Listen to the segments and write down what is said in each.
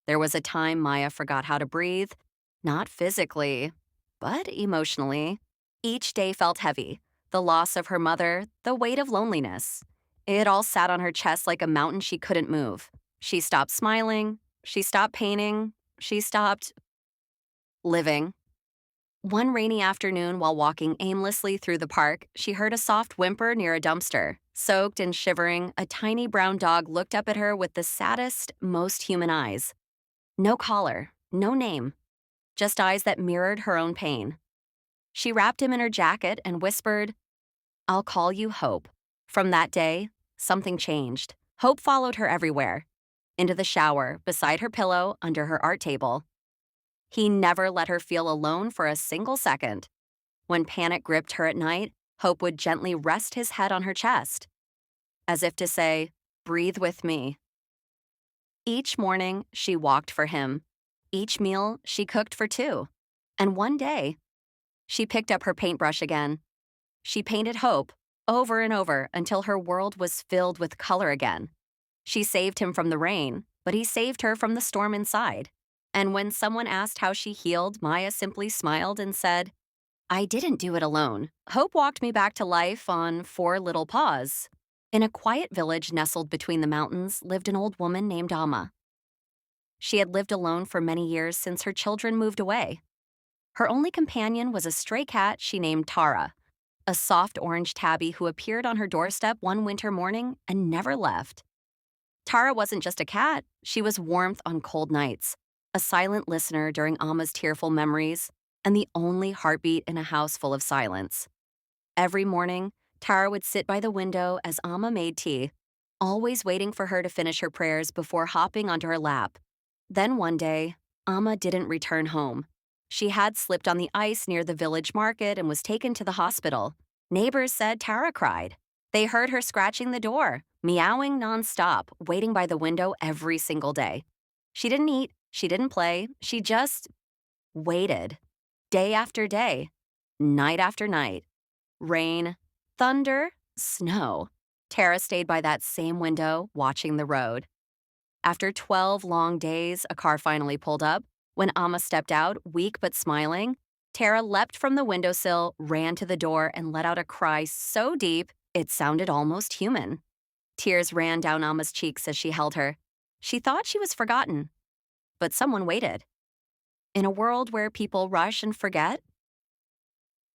There was a time Maya forgot how to breathe, not physically, but emotionally. Each day felt heavy. The loss of her mother, the weight of loneliness. It all sat on her chest like a mountain she couldn't move. She stopped smiling. She stopped painting. She stopped living. One rainy afternoon, while walking aimlessly through the park, she heard a soft whimper near a dumpster. Soaked and shivering, a tiny brown dog looked up at her with the saddest, most human eyes. No collar, no name, just eyes that mirrored her own pain. She wrapped him in her jacket and whispered, "I'll call you Hope." From that day, something changed. Hope followed her everywhere. Into the shower, beside her pillow, under her art table. He never let her feel alone for a single second. When panic gripped her at night, Hope would gently rest his head on her chest, as if to say, "Breathe with me." Each morning, she walked for him. Each meal, she cooked for two. And one day, she picked up her paintbrush again. She painted Hope over and over until her world was filled with color again. She saved him from the rain, but he saved her from the storm inside. And when someone asked how she healed, Maya simply smiled and said, "I didn't do it alone. Hope walked me back to life on 4 little paws." In a quiet village nestled between the mountains lived an old woman named Amma. She had lived alone for many years since her children moved away. Her only companion was a stray cat she named Tara, a soft orange tabby who appeared on her doorstep one winter morning and never left. Tara wasn't just a cat, she was warmth on cold nights, a silent listener during Amma's tearful memories, and the only heartbeat in a house full of silence. Every morning, Tara would sit by the window as Amma made tea, always waiting for her to finish her prayers before hopping onto her lap. Then one day, Amma didn't return home. She had slipped on the ice near the village market and was taken to the hospital. Neighbors said Tara cried. They heard her scratching the door, meowing nonstop, waiting by the window every single day. She didn't eat, she didn't play, she just waited. Day after day, night after night. Rain, thunder, snow. Tara stayed by that same window, watching the road. After 12 long days, a car finally pulled up. When Amma stepped out, weak but smiling, Tara leapt from the windowsill, ran to the door, and let out a cry so deep it sounded almost human. Tears ran down Amma's cheeks as she held her. She thought she was forgotten. But someone waited. In a world where people rush and forget,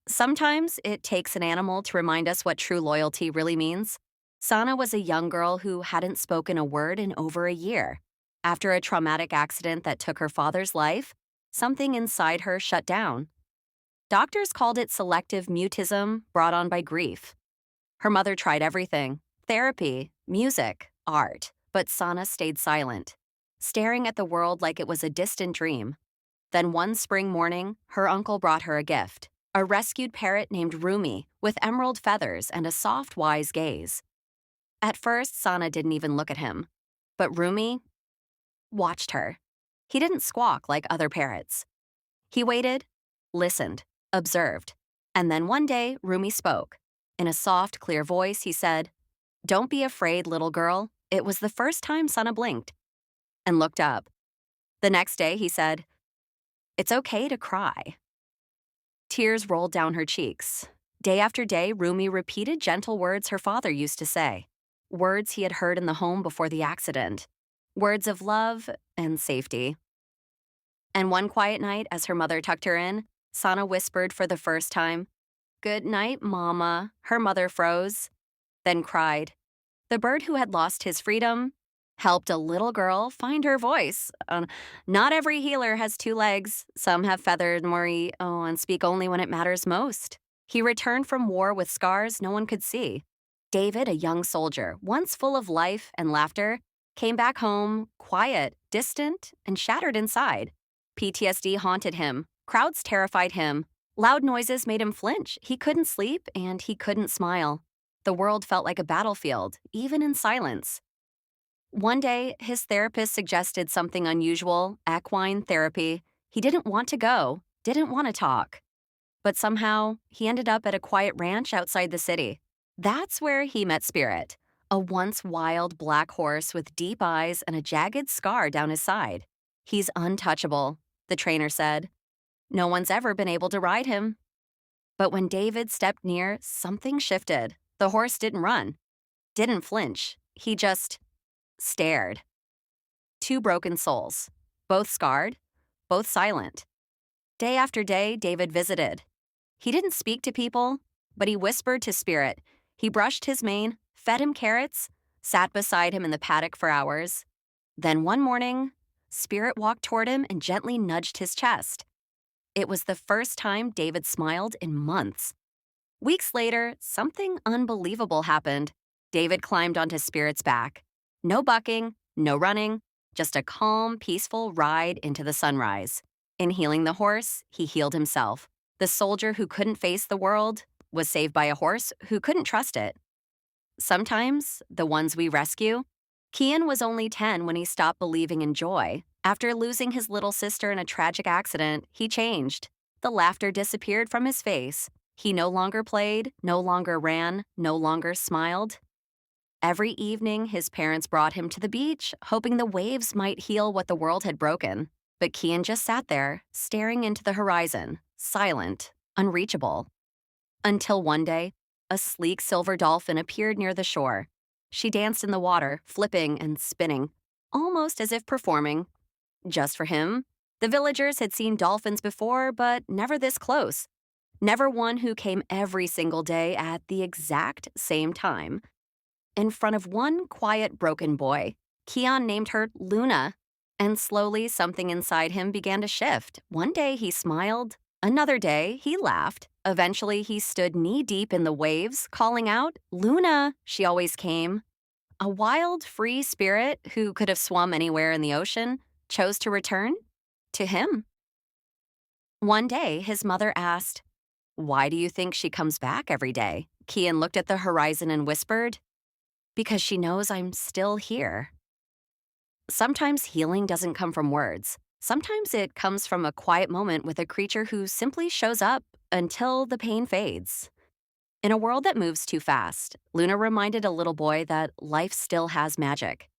sometimes it takes an animal to remind us what true loyalty really means. Sana was a young girl who hadn't spoken a word in over a year. After a traumatic accident that took her father's life, something inside her shut down. Doctors called it selective mutism brought on by grief. Her mother tried everything: therapy, music, art, but Sana stayed silent, staring at the world like it was a distant dream. Then one spring morning, her uncle brought her a gift, a rescued parrot named Rumi with emerald feathers and a soft, wise gaze. At first, Sana didn't even look at him, but Rumi watched her. He didn't squawk like other parrots. He waited, listened, observed, and then one day, Rumi spoke. In a soft, clear voice, he said, "Don't be afraid, little girl." It was the first time Sana blinked and looked up. The next day, he said, "It's okay to cry." Tears rolled down her cheeks. Day after day, Rumi repeated gentle words her father used to say, words he had heard in the home before the accident, words of love and safety. And one quiet night, as her mother tucked her in, Sana whispered for the first time, "Good night, Mama." Her mother froze, then cried. The bird who had lost his freedom helped a little girl find her voice. Not every healer has 2 legs. Some have feathered Mori, and speak only when it matters most. He returned from war with scars no one could see. David, a young soldier, once full of life and laughter, came back home, quiet, distant, and shattered inside. PTSD haunted him. Crowds terrified him. Loud noises made him flinch. He couldn't sleep, and he couldn't smile. The world felt like a battlefield, even in silence. One day, his therapist suggested something unusual, equine therapy. He didn't want to go, didn't want to talk. But somehow, he ended up at a quiet ranch outside the city. That's where he met Spirit, a once wild black horse with deep eyes and a jagged scar down his side. He's untouchable, the trainer said. No one's ever been able to ride him. But when David stepped near, something shifted. The horse didn't run, didn't flinch. He just stared. Two broken souls, both scarred, both silent. Day after day, David visited. He didn't speak to people, but he whispered to Spirit. He brushed his mane, fed him carrots, sat beside him in the paddock for hours. Then one morning, Spirit walked toward him and gently nudged his chest. It was the first time David smiled in months. Weeks later, something unbelievable happened. David climbed onto Spirit's back. No bucking, no running, just a calm, peaceful ride into the sunrise. In healing the horse, he healed himself. The soldier who couldn't face the world was saved by a horse who couldn't trust it. Sometimes, the ones we rescue. Kian was only 10 when he stopped believing in joy. After losing his little sister in a tragic accident, he changed. The laughter disappeared from his face. He no longer played, no longer ran, no longer smiled. Every evening, his parents brought him to the beach, hoping the waves might heal what the world had broken. But Kian just sat there, staring into the horizon, silent, unreachable. Until one day, a sleek silver dolphin appeared near the shore. She danced in the water, flipping and spinning, almost as if performing. Just for him, the villagers had seen dolphins before, but never this close. Never one who came every single day at the exact same time. In front of one quiet, broken boy, Kian named her Luna. And slowly, something inside him began to shift. One day, he smiled. Another day, he laughed. Eventually, he stood knee-deep in the waves, calling out, "Luna!" She always came. A wild, free spirit who could have swum anywhere in the ocean chose to return to him. One day, his mother asked, "Why do you think she comes back every day?" Kian looked at the horizon and whispered, "Because she knows I'm still here." Sometimes healing doesn't come from words. Sometimes it comes from a quiet moment with a creature who simply shows up until the pain fades. In a world that moves too fast, Luna reminded a little boy that life still has magic.